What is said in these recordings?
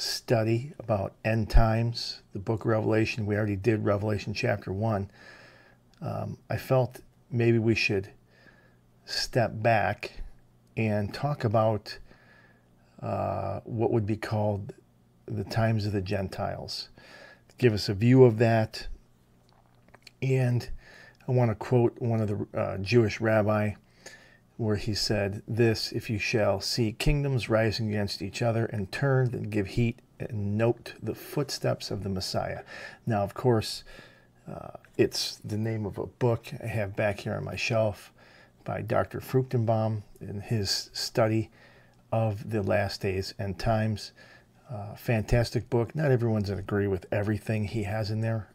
study about end times, the book of Revelation. We already did Revelation chapter 1. I felt maybe we should step back and talk about what would be called the times of the Gentiles. Give us a view of that. And I want to quote one of the Jewish rabbi where he said this: if you shall see kingdoms rising against each other and turn, then give heed and note the footsteps of the Messiah. Now, of course, it's the name of a book I have back here on my shelf by Dr. Fruchtenbaum in his study of the last days and times. Fantastic book. Not everyone's going to agree with everything he has in there,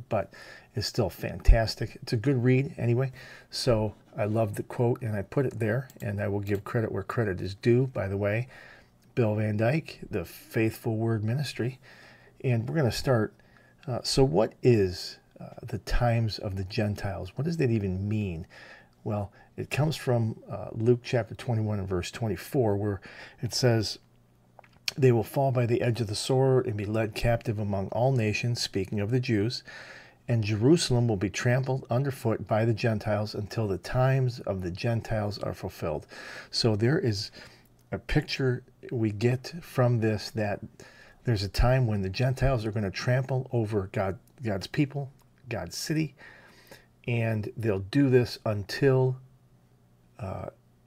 but it's still fantastic. It's a good read anyway. So I love the quote, and I put it there, and I will give credit where credit is due. By the way, Bill Van Dyke, the Faithful Word Ministry. And we're going to start. So what is the times of the Gentiles? What does that even mean? Well, it comes from Luke chapter 21 and verse 24, where it says, they will fall by the edge of the sword and be led captive among all nations, speaking of the Jews, and Jerusalem will be trampled underfoot by the Gentiles until the times of the Gentiles are fulfilled. So there is a picture we get from this, that there's a time when the Gentiles are going to trample over God's people, God's city, and they'll do this until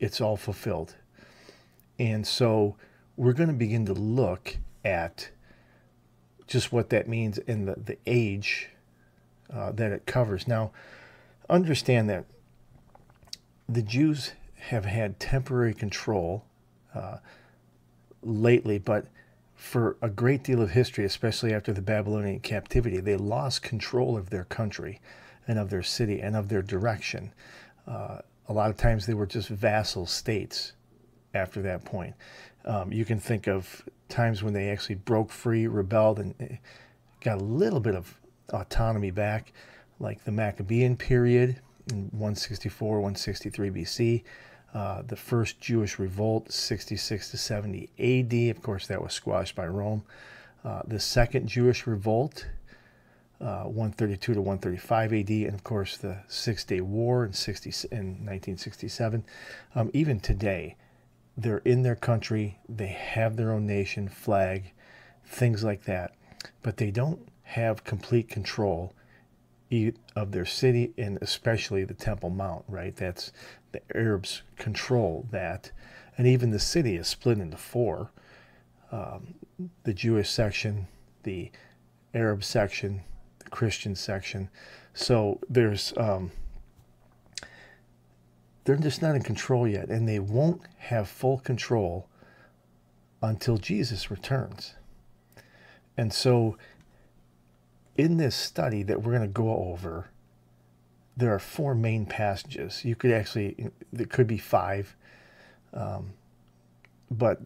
it's all fulfilled. And so we're going to begin to look at just what that means in the age that it covers. Now, understand that the Jews have had temporary control lately, but for a great deal of history, especially after the Babylonian captivity, they lost control of their country and of their city and of their direction. A lot of times they were just vassal states after that point. You can think of times when they actually broke free, rebelled, and got a little bit of autonomy back, like the Maccabean period in 164, 163 BC, the first Jewish revolt, 66 to 70 AD. Of course, that was squashed by Rome. The second Jewish revolt, 132 to 135 AD, and of course the Six-Day War in 1967. Even today, they're in their country, they have their own nation, flag, things like that, but they don't have complete control of their city, and especially the Temple Mount, right? That's the Arabs control that, and even the city is split into four: the Jewish section, the Arab section, the Christian section. So there's they're just not in control yet, and they won't have full control until Jesus returns. And so in this study that we're going to go over, there are four main passages. You could actually, there could be five, but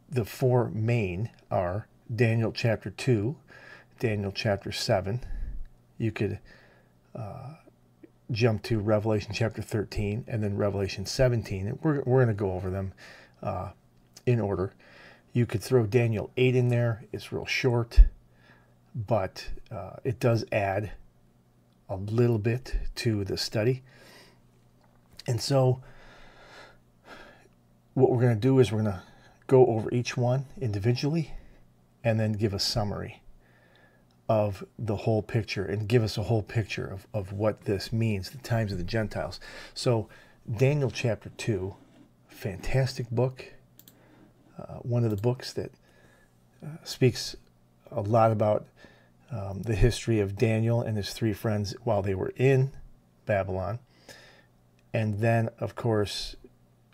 the four main are Daniel chapter 2, Daniel chapter 7. You could jump to Revelation chapter 13, and then Revelation 17. And we're going to go over them in order. You could throw Daniel 8 in there. It's real short, but it does add a little bit to the study. And so what we're going to do is we're going to go over each one individually and then give a summary of the whole picture and give us a whole picture of what this means, the times of the Gentiles. So Daniel chapter 2, fantastic book, one of the books that speaks a lot about the history of Daniel and his three friends while they were in Babylon. And then, of course,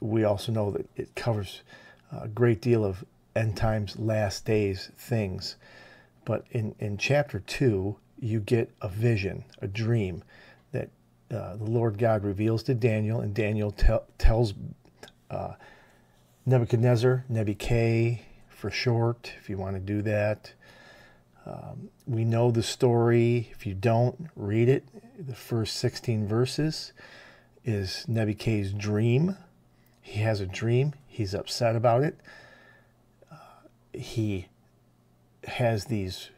we also know that it covers a great deal of end times, last days things. But in chapter 2, you get a vision, a dream that the Lord God reveals to Daniel, and Daniel tells Nebuchadnezzar, Nebuchadnezzar for short, if you want to do that. We know the story. If you don't, read it. The first 16 verses is Nebuchadnezzar's dream. He has a dream. He's upset about it. He has these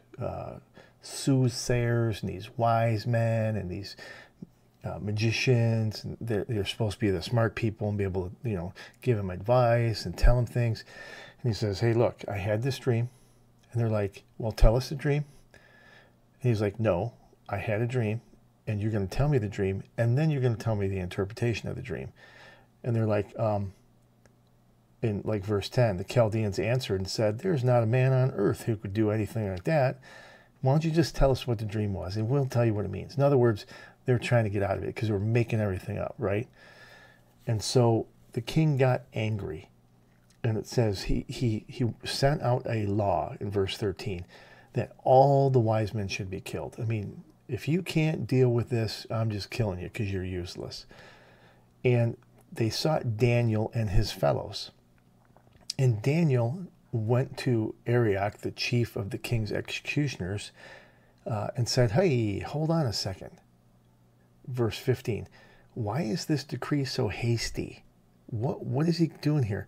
soothsayers and these wise men and these magicians. And they're supposed to be the smart people and be able to, give him advice and tell him things. And he says, hey, look, I had this dream. And they're like, well, tell us the dream. And he's like, no, I had a dream, and you're going to tell me the dream, and then you're going to tell me the interpretation of the dream. And they're like, in like verse 10, the Chaldeans answered and said, there's not a man on earth who could do anything like that. Why don't you just tell us what the dream was, and we'll tell you what it means. In other words, they're trying to get out of it because they were making everything up, right? And so the king got angry. And it says he sent out a law in verse 13 that all the wise men should be killed. I mean, if you can't deal with this, I'm just killing you because you're useless. And they sought Daniel and his fellows. And Daniel went to Arioch, the chief of the king's executioners, and said, hey, hold on a second. Verse 15, why is this decree so hasty? What is he doing here?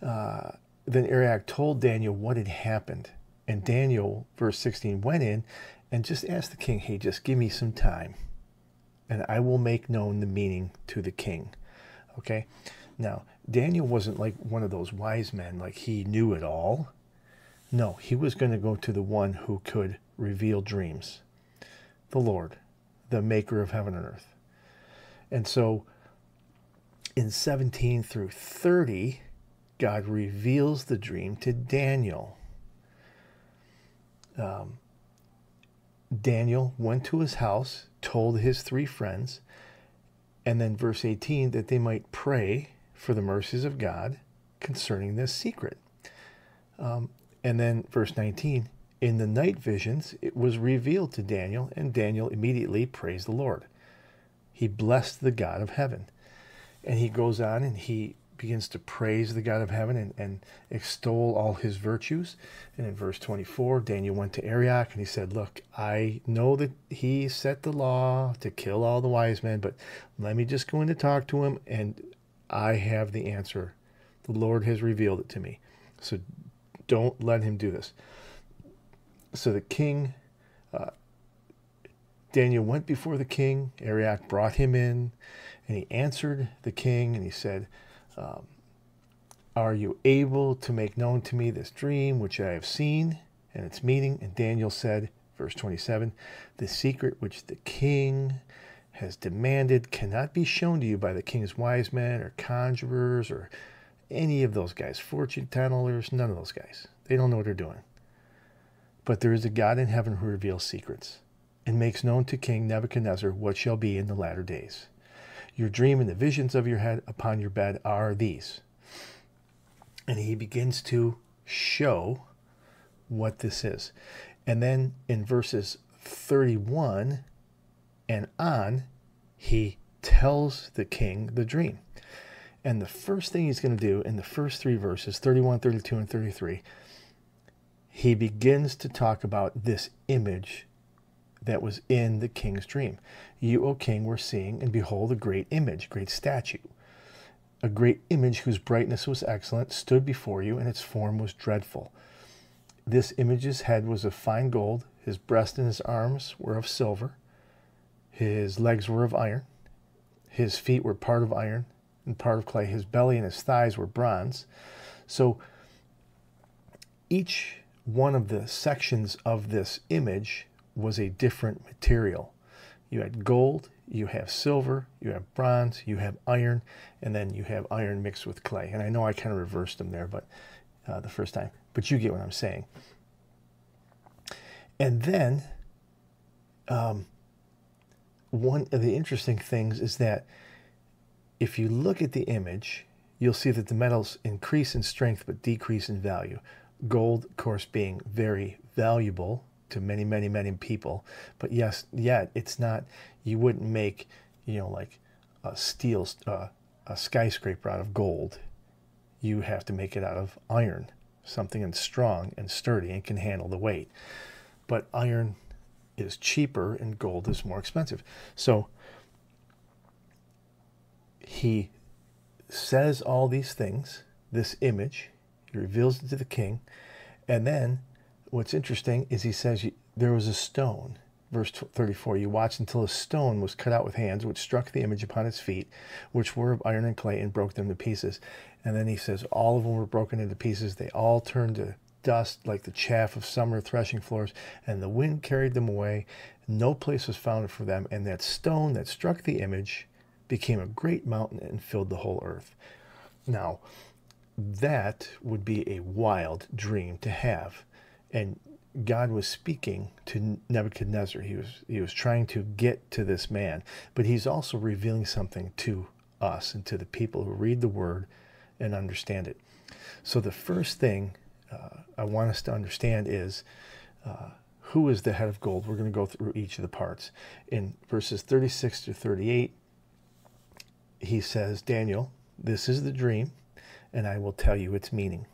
Then Arioch told Daniel what had happened. And Daniel, verse 16, went in and just asked the king, hey, just give me some time, and I will make known the meaning to the king. Okay? Now, Daniel wasn't like one of those wise men, like he knew it all. No, he was going to go to the one who could reveal dreams, the Lord, the maker of heaven and earth. And so in 17 through 30, God reveals the dream to Daniel. Daniel went to his house, told his 3 friends, and then verse 18, that they might pray for the mercies of God concerning this secret. And then verse 19, in the night visions, it was revealed to Daniel, and Daniel immediately praised the Lord. He blessed the God of heaven. And he goes on and he begins to praise the God of heaven and extol all his virtues. And in verse 24, Daniel went to Arioch and he said, look, I know that he set the law to kill all the wise men, but let me just go in to talk to him, and I have the answer. The Lord has revealed it to me. So don't let him do this. So the king, Daniel went before the king. Arioch brought him in, and he answered the king, and he said, are you able to make known to me this dream which I have seen and its meaning? And Daniel said, verse 27, the secret which the king has demanded cannot be shown to you by the king's wise men or conjurers or any of those guys, fortune tellers, none of those guys. They don't know what they're doing. But there is a God in heaven who reveals secrets and makes known to King Nebuchadnezzar what shall be in the latter days. Your dream and the visions of your head upon your bed are these. And he begins to show what this is. And then in verses 31 and on, he tells the king the dream. And the first thing he's going to do in the first 3 verses, 31, 32, and 33, he begins to talk about this image that was in the king's dream. You, O king, were seeing, and behold, a great image, great statue. A great image whose brightness was excellent stood before you, and its form was dreadful. This image's head was of fine gold. His breast and his arms were of silver. His legs were of iron. His feet were part of iron and part of clay. His belly and his thighs were bronze. So each one of the sections of this image was a different material. You had gold, you have silver, you have bronze, you have iron, and then you have iron mixed with clay. And I know I kind of reversed them there, but the first time. But you get what I'm saying. And then one of the interesting things is that if you look at the image, you'll see that the metals increase in strength but decrease in value. Gold, of course, being very valuable to many, many, many people. But yes, yet it's not, you wouldn't make, like a steel, a skyscraper out of gold. You have to make it out of iron, something that's strong and sturdy and can handle the weight. But iron is cheaper and gold is more expensive. So he says all these things, this image, he reveals it to the king, and then what's interesting is he says there was a stone. Verse 34, you watched until a stone was cut out with hands, which struck the image upon its feet, which were of iron and clay, and broke them to pieces. And then he says, all of them were broken into pieces. They all turned to dust like the chaff of summer threshing floors, and the wind carried them away. No place was found for them. And that stone that struck the image became a great mountain and filled the whole earth. Now, that would be a wild dream to have. And God was speaking to Nebuchadnezzar. He was trying to get to this man, but he's also revealing something to us and to the people who read the word and understand it. So the first thing I want us to understand is who is the head of gold. We're going to go through each of the parts. In verses 36 to 38, he says, Daniel, this is the dream, and I will tell you its meaning.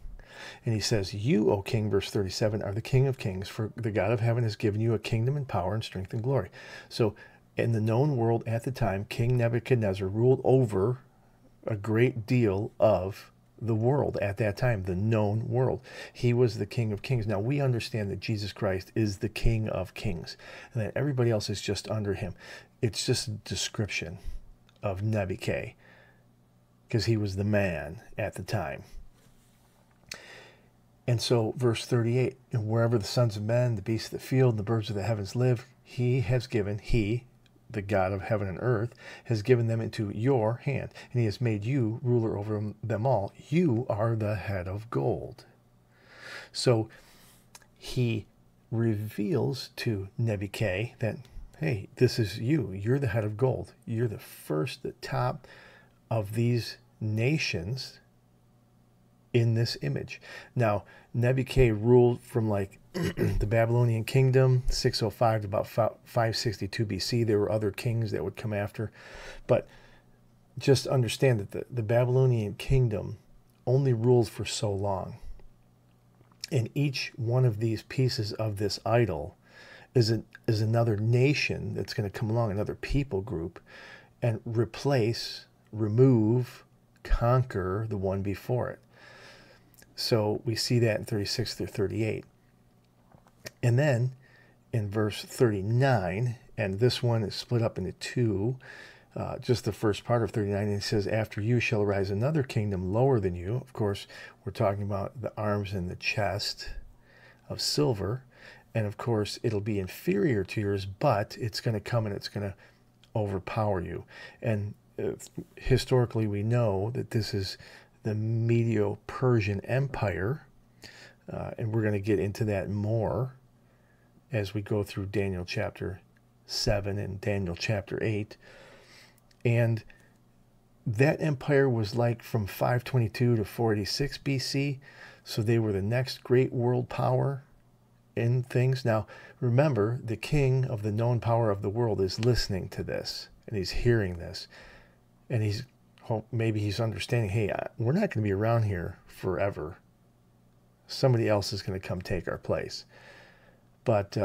And he says, you, O king, verse 37, are the king of kings, for the God of heaven has given you a kingdom and power and strength and glory. So in the known world at the time, King Nebuchadnezzar ruled over a great deal of the world at that time, the known world. He was the king of kings. Now we understand that Jesus Christ is the king of kings and that everybody else is just under him. It's just a description of Nebuchadnezzar because he was the man at the time. And so verse 38, and wherever the sons of men, the beasts of the field, and the birds of the heavens live, he, the God of heaven and earth, has given them into your hand, and he has made you ruler over them all. You are the head of gold. So he reveals to Nebuchadnezzar that, hey, this is you. You're the head of gold. You're the first, the top of these nations in this image. Now, Nebuchadnezzar ruled from like the Babylonian kingdom, 605 to about 562 BC. There were other kings that would come after. But just understand that the Babylonian kingdom only ruled for so long. And each one of these pieces of this idol is another nation that's going to come along, another people group, and replace, remove, conquer the one before it. So we see that in 36 through 38. And then in verse 39, and this one is split up into two, just the first part of 39, and it says, after you shall arise another kingdom lower than you. Of course, we're talking about the arms and the chest of silver. And of course, it'll be inferior to yours, but it's going to come and it's going to overpower you. And historically, we know that this is the Medo-Persian Empire, and we're going to get into that more as we go through Daniel chapter 7 and Daniel chapter 8. And that empire was like from 522 to 486 BC, so they were the next great world power in things. Now, remember, the king of the known power of the world is listening to this, and he's hearing this, and maybe he's understanding, hey, we're not going to be around here forever. Somebody else is going to come take our place. But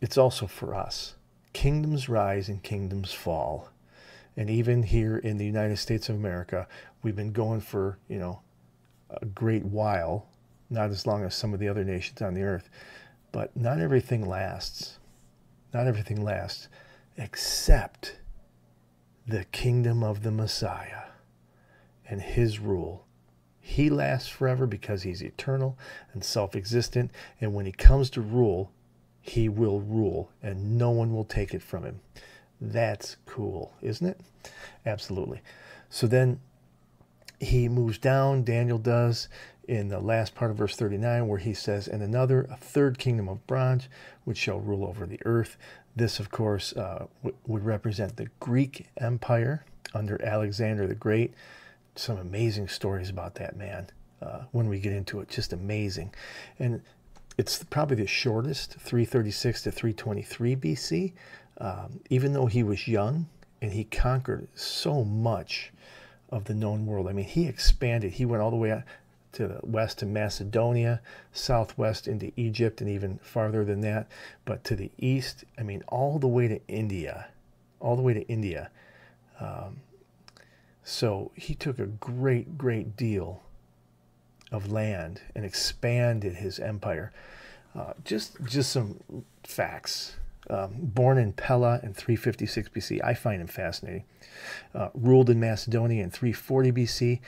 it's also for us. Kingdoms rise and kingdoms fall. And even here in the United States of America, we've been going for, a great while, not as long as some of the other nations on the earth. But not everything lasts. Not everything lasts, except the kingdom of the Messiah and his rule. He lasts forever because he's eternal and self-existent. And when he comes to rule, he will rule and no one will take it from him. That's cool, isn't it? Absolutely. So then he moves down, Daniel does, in the last part of verse 39, where he says, and a third kingdom of bronze, which shall rule over the earth. This, of course, would represent the Greek Empire under Alexander the Great. Some amazing stories about that man when we get into it. Just amazing. And it's probably the shortest, 336 to 323 BC. Even though he was young and he conquered so much of the known world. I mean, he expanded. He went all the way to the west to Macedonia, southwest into Egypt, and even farther than that. But to the east, I mean, all the way to India. All the way to India. So he took a great, great deal of land and expanded his empire. Just some facts. Born in Pella in 356 BC, I find him fascinating. Ruled in Macedonia in 340 BC.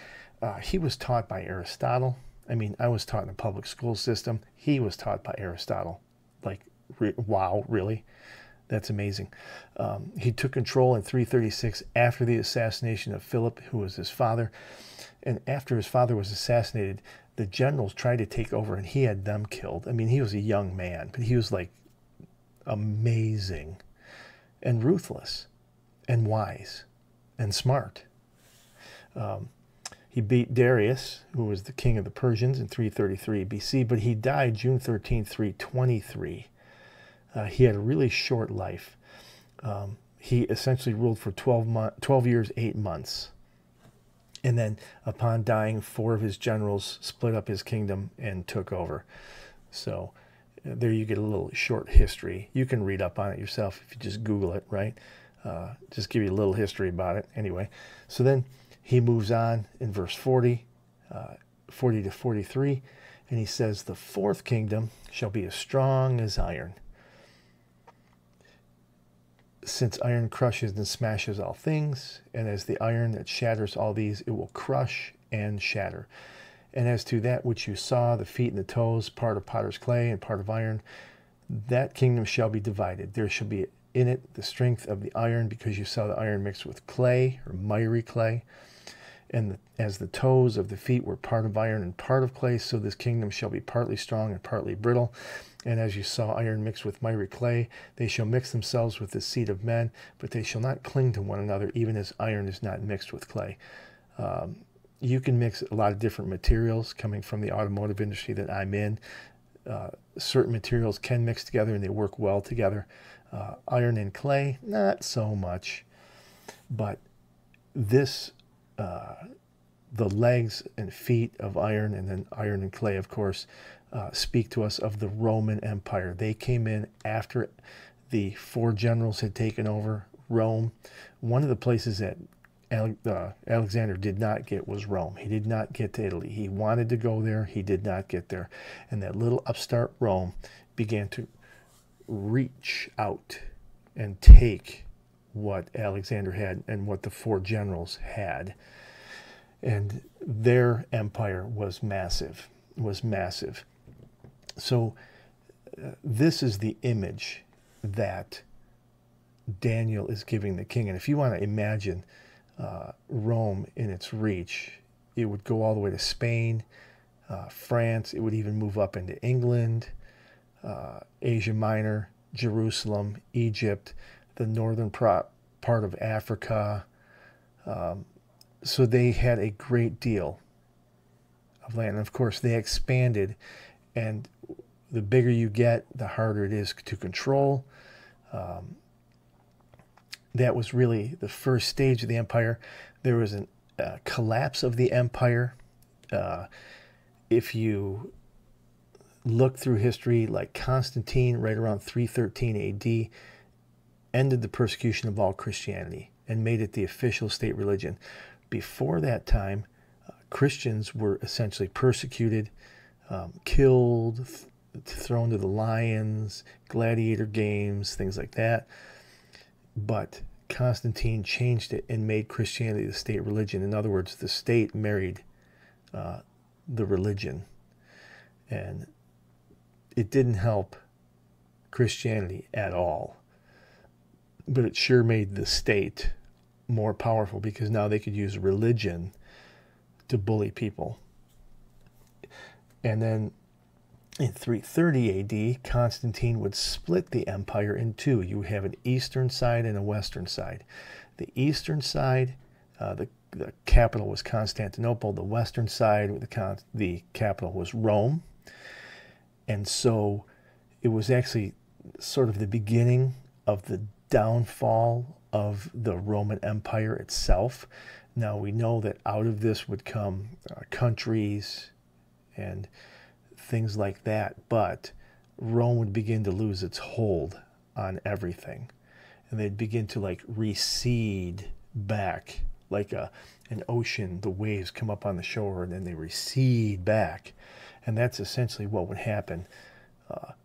He was taught by Aristotle. I mean, I was taught in a public school system. He was taught by Aristotle. Like, wow, really? That's amazing. He took control in 336 after the assassination of Philip, who was his father. And after his father was assassinated, the generals tried to take over and he had them killed. I mean, he was a young man, but he was like amazing and ruthless and wise and smart. He beat Darius, who was the king of the Persians, in 333 BC, but he died June 13, 323. He had a really short life. He essentially ruled for 12 years, 8 months. And then upon dying, 4 of his generals split up his kingdom and took over. So there you get a little short history. You can read up on it yourself if you just Google it, right? Just give you a little history about it. Anyway, so then he moves on in verse 40, 40 to 43, and he says, the 4th kingdom shall be as strong as iron. Since iron crushes and smashes all things, and as the iron that shatters all these, it will crush and shatter. And as to that which you saw, the feet and the toes, part of potter's clay and part of iron, that kingdom shall be divided. There shall be in it the strength of the iron, because you saw the iron mixed with clay, or miry clay. And as the toes of the feet were part of iron and part of clay, so this kingdom shall be partly strong and partly brittle. And as you saw iron mixed with miry clay, they shall mix themselves with the seed of men, but they shall not cling to one another, even as iron is not mixed with clay. You can mix a lot of different materials coming from the automotive industry that I'm in. Certain materials can mix together and they work well together. Iron and clay, not so much. But this, the legs and feet of iron, and then iron and clay, of course, speak to us of the Roman Empire. They came in after the 4 generals had taken over Rome. One of the places that Alexander did not get was Rome. He did not get to Italy. He wanted to go there. He did not get there. And that little upstart Rome began to reach out and take what Alexander had and what the 4 generals had. And their empire was massive, So this is the image that Daniel is giving the king. And if you want to imagine Rome in its reach, it would go all the way to Spain, France. It would even move up into England, Asia Minor, Jerusalem, Egypt, the northern part of Africa. So they had a great deal of land. And of course, they expanded, and the bigger you get, the harder it is to control. That was really the first stage of the empire. There was a collapse of the empire. If you look through history, like Constantine, right around 313 AD, ended the persecution of all Christianity and made it the official state religion. Before that time, Christians were essentially persecuted, killed, thrown to the lions, gladiator games, things like that. But Constantine changed it and made Christianity the state religion. In other words, the state married the religion. And it didn't help Christianity at all. But it sure made the state more powerful, because now they could use religion to bully people. And then in 330 AD, Constantine would split the empire in 2. You have an eastern side and a western side. The eastern side, the capital was Constantinople. The western side, the capital was Rome. And so it was actually sort of the beginning of the downfall of the Roman Empire itself. Now we know that out of this would come countries and things like that, but Rome would begin to lose its hold on everything, and they'd begin to like recede back, like an ocean. The waves come up on the shore and then they recede back, and that's essentially what would happen.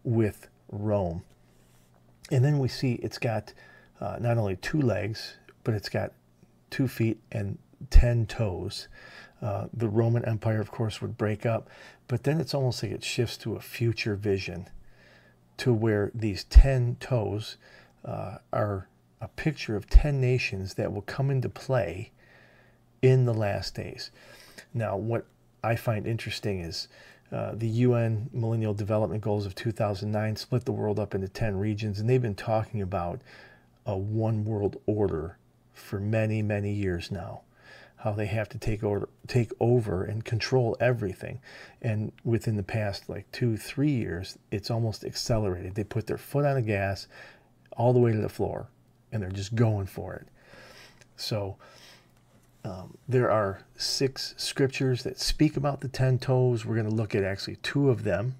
with Rome. And then we see it's got not only 2 legs, but it's got 2 feet and 10 toes. The Roman Empire, of course, would break up, but then it's almost like it shifts to a future vision to where these 10 toes are a picture of 10 nations that will come into play in the last days. Now, what I find interesting is the UN Millennial Development Goals of 2009 split the world up into 10 regions, and they've been talking about a one world order for many, many years now. How they have to take over and control everything. And within the past like 2-3 years, it's almost accelerated. They put their foot on the gas all the way to the floor, and they're just going for it. So there are 6 scriptures that speak about the 10 toes. We're going to look at actually 2 of them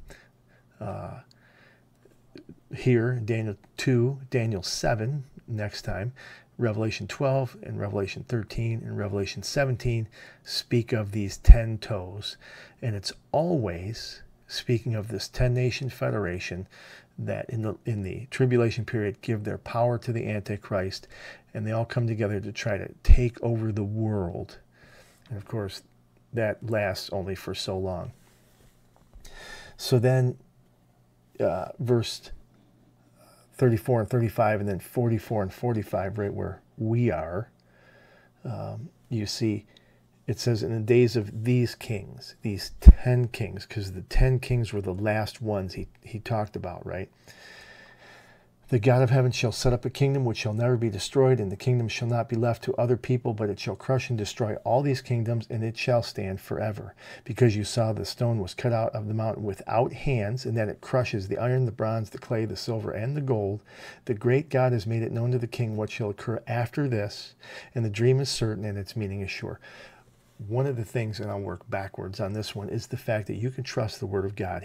here, Daniel 2, Daniel 7 next time. Revelation 12 and Revelation 13 and Revelation 17 speak of these 10 toes. And it's always speaking of this 10-nation federation that in the tribulation period give their power to the Antichrist, and they all come together to try to take over the world. And of course, that lasts only for so long. So then verse 34 and 35, and then 44 and 45, right where we are, you see it says, in the days of these kings, these 10 kings, because the 10 kings were the last ones he talked about, right? The God of heaven shall set up a kingdom which shall never be destroyed, and the kingdom shall not be left to other people, but it shall crush and destroy all these kingdoms, and it shall stand forever. Because you saw the stone was cut out of the mountain without hands, and that it crushes the iron, the bronze, the clay, the silver, and the gold. The great God has made it known to the king what shall occur after this, and the dream is certain, and its meaning is sure. One of the things, and I'll work backwards on this one, is the fact that you can trust the word of God.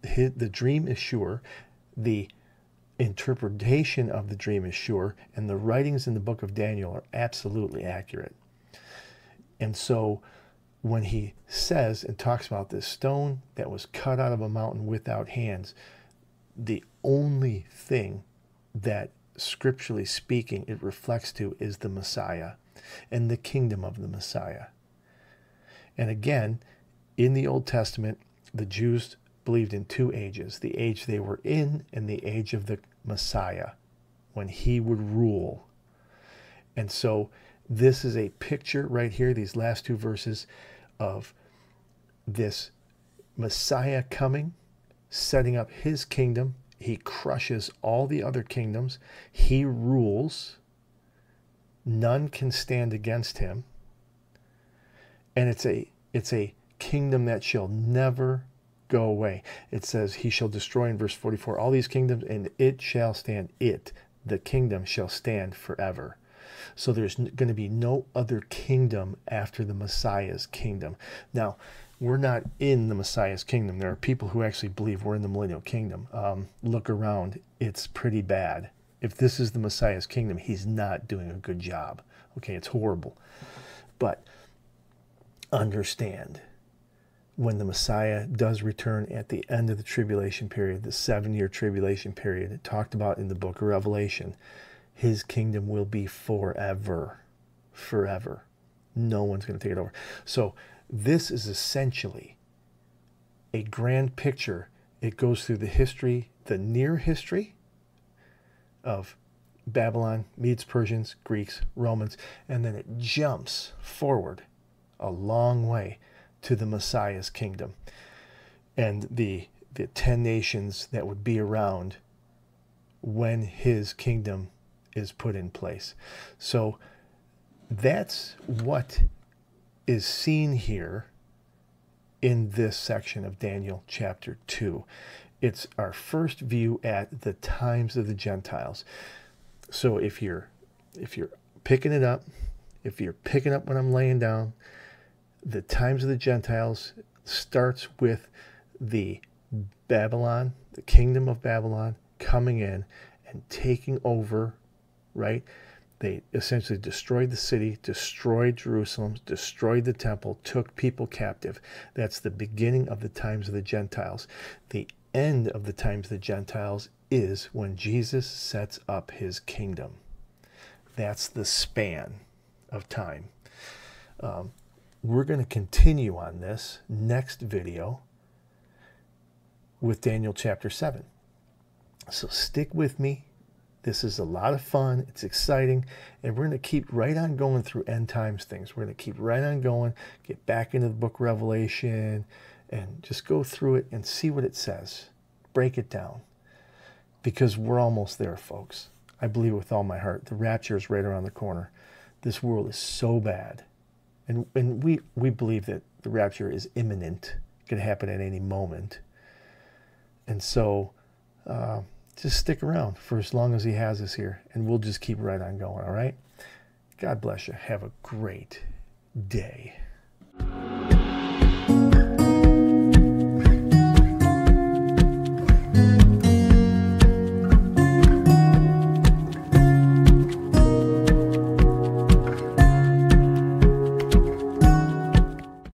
The dream is sure. The interpretation of the dream is sure, and the writings in the book of Daniel are absolutely accurate. And so when he says and talks about this stone that was cut out of a mountain without hands, the only thing that scripturally speaking it reflects to is the Messiah and the kingdom of the Messiah. And again, in the Old Testament, the Jews believed in 2 ages, the age they were in and the age of the Messiah, when he would rule. And so this is a picture right here, these last 2 verses, of this Messiah coming, setting up his kingdom. He crushes all the other kingdoms. He rules. None can stand against him. And it's a kingdom that shall never go away. It says he shall destroy in verse 44 all these kingdoms, and it shall stand. The kingdom shall stand forever. So there's going to be no other kingdom after the Messiah's kingdom. Now, we're not in the Messiah's kingdom. There are people who actually believe we're in the millennial kingdom. Look around. It's pretty bad. If this is the Messiah's kingdom, he's not doing a good job. Okay, it's horrible. But understand, when the Messiah does return at the end of the tribulation period, the 7-year tribulation period talked about in the book of Revelation, his kingdom will be forever. Forever. No one's going to take it over. So this is essentially a grand picture. It goes through the history, the near history of Babylon, Medes, Persians, Greeks, Romans, and then it jumps forward a long way to the Messiah's kingdom and the 10 nations that would be around when his kingdom is put in place. So that's what is seen here in this section of Daniel chapter 2. It's our first view at the times of the Gentiles. So if you're picking it up, if you're picking up what I'm laying down, the times of the Gentiles starts with the Babylon, the kingdom of Babylon, coming in and taking over, right? They essentially destroyed the city, destroyed Jerusalem, destroyed the temple, took people captive. That's the beginning of the times of the Gentiles. The end of the times of the Gentiles is when Jesus sets up his kingdom. That's the span of time. We're going to continue on this next video with Daniel chapter 7. So stick with me. This is a lot of fun. It's exciting. And we're going to keep right on going through end times things. We're going to keep right on going, get back into the book of Revelation, and just go through it and see what it says. Break it down. Because we're almost there, folks. I believe it with all my heart. The rapture is right around the corner. This world is so bad. And we believe that the rapture is imminent. It could happen at any moment. And so just stick around for as long as he has us here. And we'll just keep right on going, all right? God bless you. Have a great day.